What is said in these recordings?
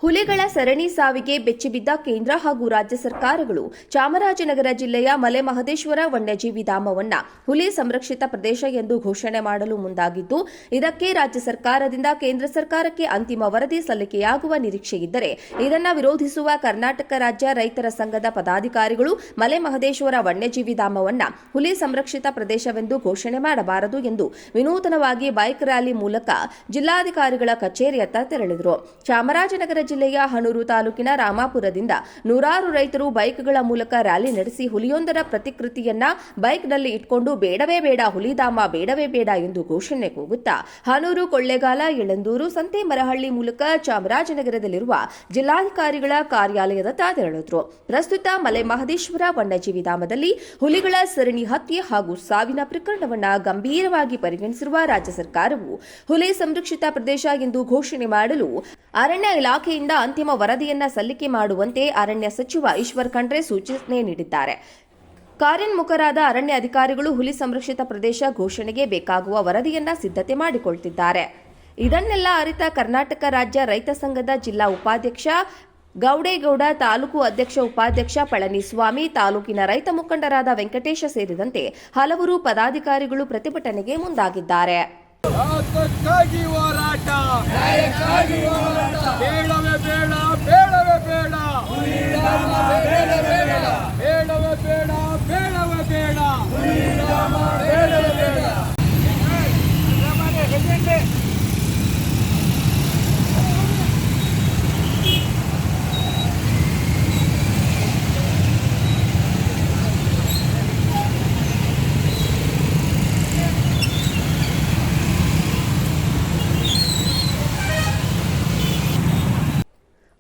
ಹುಲಿಗಳ ಸರಣಿ ಸಾವಿಗೆ ಬೆಚ್ಚಿಬಿದ್ದ ಕೇಂದ್ರ ಹಾಗೂ ರಾಜ್ಯ ಸರ್ಕಾರಗಳು ಚಾಮರಾಜನಗರ ಜಿಲ್ಲೆಯ ಮಲೆ ಮಹದೇಶ್ವರ ವನ್ಯಜೀವಿ ಧಾಮವನ್ನ ಹುಲಿ ಸಂರಕ್ಷಿತ ಪ್ರದೇಶ ಎಂದು ಘೋಷಣೆ ಮಾಡಲು ಮುಂದಾಗಿದ್ದು, ಇದಕ್ಕೆ ರಾಜ್ಯ ಸರ್ಕಾರದಿಂದ ಕೇಂದ್ರ ಸರ್ಕಾರಕ್ಕೆ ಅಂತಿಮ ವರದಿ ಸಲ್ಲಿಕೆಯಾಗುವ ನಿರೀಕ್ಷೆಯಿದ್ದರೆ, ಇದನ್ನು ವಿರೋಧಿಸುವ ಕರ್ನಾಟಕ ರಾಜ್ಯ ರೈತರ ಸಂಘದ ಪದಾಧಿಕಾರಿಗಳು ಮಲೆ ಮಹದೇಶ್ವರ ವನ್ಯಜೀವಿ ಧಾಮವನ್ನ ಹುಲಿ ಸಂರಕ್ಷಿತ ಪ್ರದೇಶವೆಂದು ಘೋಷಣೆ ಮಾಡಬಾರದು ಎಂದು ವಿನೂತನವಾಗಿ ಬೈಕ್ ರ್ಯಾಲಿ ಮೂಲಕ ಜಿಲ್ಲಾಧಿಕಾರಿಗಳ ಕಚೇರಿಯತ್ತ ತೆರಳಿದರು. ಚಾಮರಾಜನಗರ ಜಿಲ್ಲೆಯ ಹನೂರು ತಾಲೂಕಿನ ರಾಮಾಪುರದಿಂದ ನೂರಾರು ರೈತರು ಬೈಕ್ಗಳ ಮೂಲಕ ರ್ಯಾಲಿ ನಡೆಸಿ ಹುಲಿಯೊಂದರ ಪ್ರತಿಕೃತಿಯನ್ನ ಬೈಕ್ನಲ್ಲಿ ಇಟ್ಕೊಂಡು ಬೇಡವೇ ಬೇಡ ಹುಲಿಧಾಮ ಬೇಡವೇ ಬೇಡ ಎಂದು ಘೋಷಣೆ ಕೂಗುತ್ತಾ ಹನೂರು, ಕೊಳ್ಳೇಗಾಲ, ಯಳಂದೂರು, ಸಂತೇಮರಹಳ್ಳಿ ಮೂಲಕ ಚಾಮರಾಜನಗರದಲ್ಲಿರುವ ಜಿಲ್ಲಾಧಿಕಾರಿಗಳ ಕಾರ್ಯಾಲಯದತ್ತ ತೆರಳಿದ್ರು. ಪ್ರಸ್ತುತ ಮಲೆ ಮಹದೇಶ್ವರ ವನ್ಯಜೀವಿ ಧಾಮದಲ್ಲಿ ಹುಲಿಗಳ ಸರಣಿ ಹತ್ಯೆ ಹಾಗೂ ಸಾವಿನ ಪ್ರಕರಣವನ್ನು ಗಂಭೀರವಾಗಿ ಪರಿಗಣಿಸಿರುವ ರಾಜ್ಯ ಸರ್ಕಾರವು ಹುಲಿ ಸಂರಕ್ಷಿತ ಪ್ರದೇಶ ಎಂದು ಘೋಷಣೆ ಮಾಡಲು ಅರಣ್ಯ ಇಲಾಖೆಯಿಂದ ಅಂತಿಮ ವರದಿಯನ್ನ ಸಲ್ಲಿಕೆ ಮಾಡುವಂತೆ ಅರಣ್ಯ ಸಚಿವ ಈಶ್ವರ್ ಖಂಡ್ರೆ ಸೂಚನೆ ನೀಡಿದ್ದಾರೆ. ಕಾರ್ಯೋನ್ಮುಖರಾದ ಅರಣ್ಯ ಅಧಿಕಾರಿಗಳು ಹುಲಿ ಸಂರಕ್ಷಿತ ಪ್ರದೇಶ ಘೋಷಣೆಗೆ ಬೇಕಾಗುವ ವರದಿಯನ್ನ ಸಿದ್ಧತೆ ಮಾಡಿಕೊಳ್ತಿದ್ದಾರೆ. ಇದನ್ನೆಲ್ಲ ಅರಿತ ಕರ್ನಾಟಕ ರಾಜ್ಯ ರೈತ ಸಂಘದ ಜಿಲ್ಲಾ ಉಪಾಧ್ಯಕ್ಷ ಗೌಡೇಗೌಡ, ತಾಲೂಕು ಅಧ್ಯಕ್ಷ ಉಪಾಧ್ಯಕ್ಷ ಪಳನಿಸ್ವಾಮಿ, ತಾಲೂಕಿನ ರೈತ ಮುಖಂಡರಾದ ವೆಂಕಟೇಶ ಸೇರಿದಂತೆ ಹಲವರು ಪದಾಧಿಕಾರಿಗಳು ಪ್ರತಿಭಟನೆಗೆ ಮುಂದಾಗಿದ್ದಾರೆ. ನ್ಯಾಯಕ್ಕಾಗಿ ಹೋರಾಟ, ನ್ಯಾಯಕ್ಕಾಗಿ ಹೋರಾಟ, ಬೇಡವೇ ಬೇಡ, ಬೇಡವೇ ಬೇಡ, ಬೇಡವೇ ಬೇಡ, ಬೇಡವೇ ಬೇಡ, ಬೇಡವೇ ಬೇಡ, ಬೇಡವೇ ಬೇಡ.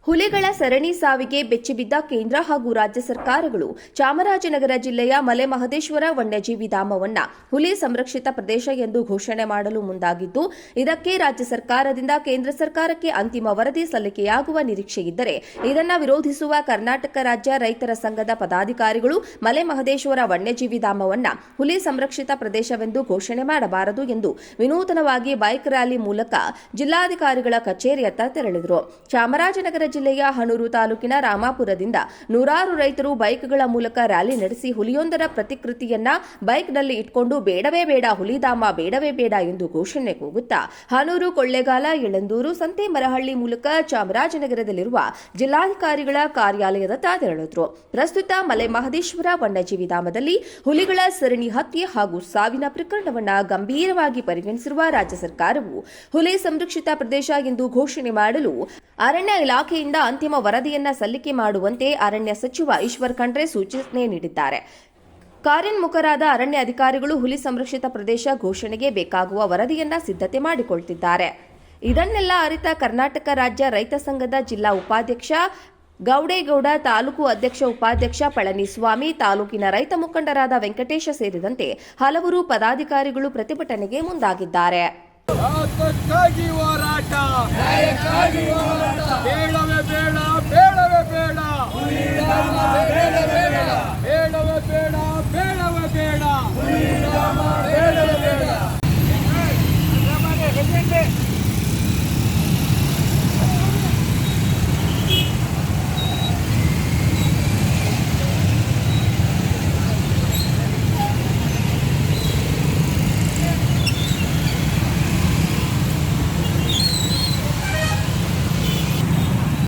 ಹುಲಿಗಳ ಸರಣಿ ಸಾವಿಗೆ ಬೆಚ್ಚಿಬಿದ್ದ ಕೇಂದ್ರ ಹಾಗೂ ರಾಜ್ಯ ಸರ್ಕಾರಗಳು ಚಾಮರಾಜನಗರ ಜಿಲ್ಲೆಯ ಮಲೆ ಮಹದೇಶ್ವರ ವನ್ಯಜೀವಿ ಧಾಮವನ್ನ ಹುಲಿ ಸಂರಕ್ಷಿತ ಪ್ರದೇಶ ಎಂದು ಘೋಷಣೆ ಮಾಡಲು ಮುಂದಾಗಿದ್ದು, ಇದಕ್ಕೆ ರಾಜ್ಯ ಸರ್ಕಾರದಿಂದ ಕೇಂದ್ರ ಸರ್ಕಾರಕ್ಕೆ ಅಂತಿಮ ವರದಿ ಸಲ್ಲಿಕೆಯಾಗುವ ನಿರೀಕ್ಷೆಯಿದ್ದರೆ, ಇದನ್ನು ವಿರೋಧಿಸುವ ಕರ್ನಾಟಕ ರಾಜ್ಯ ರೈತರ ಸಂಘದ ಪದಾಧಿಕಾರಿಗಳು ಮಲೆ ಮಹದೇಶ್ವರ ವನ್ಯಜೀವಿ ಧಾಮವನ್ನ ಹುಲಿ ಸಂರಕ್ಷಿತ ಪ್ರದೇಶವೆಂದು ಘೋಷಣೆ ಮಾಡಬಾರದು ಎಂದು ವಿನೂತನವಾಗಿ ಬೈಕ್ ರ್ಯಾಲಿ ಮೂಲಕ ಜಿಲ್ಲಾಧಿಕಾರಿಗಳ ಕಚೇರಿಯತ್ತ ತೆರಳಿದರು. ಚಾಮರಾಜನಗರ ಜಿಲ್ಲೆಯ ಹನೂರು ತಾಲೂಕಿನ ರಾಮಾಪುರದಿಂದ ನೂರಾರು ರೈತರು ಬೈಕ್ಗಳ ಮೂಲಕ ರ್ಯಾಲಿ ನಡೆಸಿ ಹುಲಿಯೊಂದರ ಪ್ರತಿಕೃತಿಯನ್ನ ಬೈಕ್ನಲ್ಲಿ ಇಟ್ಕೊಂಡು ಬೇಡವೇ ಬೇಡ ಹುಲಿಧಾಮ ಬೇಡವೇ ಬೇಡ ಎಂದು ಘೋಷಣೆ ಕೂಗುತ್ತಾ ಹನೂರು, ಕೊಳ್ಳೇಗಾಲ, ಯಳಂದೂರು, ಸಂತೇಮರಹಳ್ಳಿ ಮೂಲಕ ಚಾಮರಾಜನಗರದಲ್ಲಿರುವ ಜಿಲ್ಲಾಧಿಕಾರಿಗಳ ಕಾರ್ಯಾಲಯದತ್ತ ತೆರಳಿದ್ರು. ಪ್ರಸ್ತುತ ಮಲೆ ಮಹದೇಶ್ವರ ವನ್ಯಜೀವಿ ಧಾಮದಲ್ಲಿ ಹುಲಿಗಳ ಸರಣಿ ಹತ್ಯೆ ಹಾಗೂ ಸಾವಿನ ಪ್ರಕರಣವನ್ನು ಗಂಭೀರವಾಗಿ ಪರಿಗಣಿಸಿರುವ ರಾಜ್ಯ ಸರ್ಕಾರವು ಹುಲಿ ಸಂರಕ್ಷಿತ ಪ್ರದೇಶ ಎಂದು ಘೋಷಣೆ ಮಾಡಲು ಅರಣ್ಯ ಇಲಾಖೆಯಿಂದ ಅಂತಿಮ ವರದಿಯನ್ನ ಸಲ್ಲಿಕೆ ಮಾಡುವಂತೆ ಅರಣ್ಯ ಸಚಿವ ಈಶ್ವರ್ ಖಂಡ್ರೆ ಸೂಚನೆ ನೀಡಿದ್ದಾರೆ. ಕಾರ್ಯೋನ್ಮುಖರಾದ ಅರಣ್ಯ ಅಧಿಕಾರಿಗಳು ಹುಲಿ ಸಂರಕ್ಷಿತ ಪ್ರದೇಶ ಘೋಷಣೆಗೆ ಬೇಕಾಗುವ ವರದಿಯನ್ನ ಸಿದ್ಧತೆ ಮಾಡಿಕೊಳ್ತಿದ್ದಾರೆ. ಇದನ್ನೆಲ್ಲ ಅರಿತ ಕರ್ನಾಟಕ ರಾಜ್ಯ ರೈತ ಸಂಘದ ಜಿಲ್ಲಾ ಉಪಾಧ್ಯಕ್ಷ ಗೌಡೇಗೌಡ, ತಾಲೂಕು ಅಧ್ಯಕ್ಷ ಉಪಾಧ್ಯಕ್ಷ ಪಳನಿಸ್ವಾಮಿ, ತಾಲೂಕಿನ ರೈತ ಮುಖಂಡರಾದ ವೆಂಕಟೇಶ ಸೇರಿದಂತೆ ಹಲವರು ಪದಾಧಿಕಾರಿಗಳು ಪ್ರತಿಭಟನೆಗೆ ಮುಂದಾಗಿದ್ದಾರೆ. ನ್ಯಾಯಕ್ಕಾಗಿ ಹೋರಾಟ, ನ್ಯಾಯಕ್ಕಾಗಿ ಹೋರಾಟ.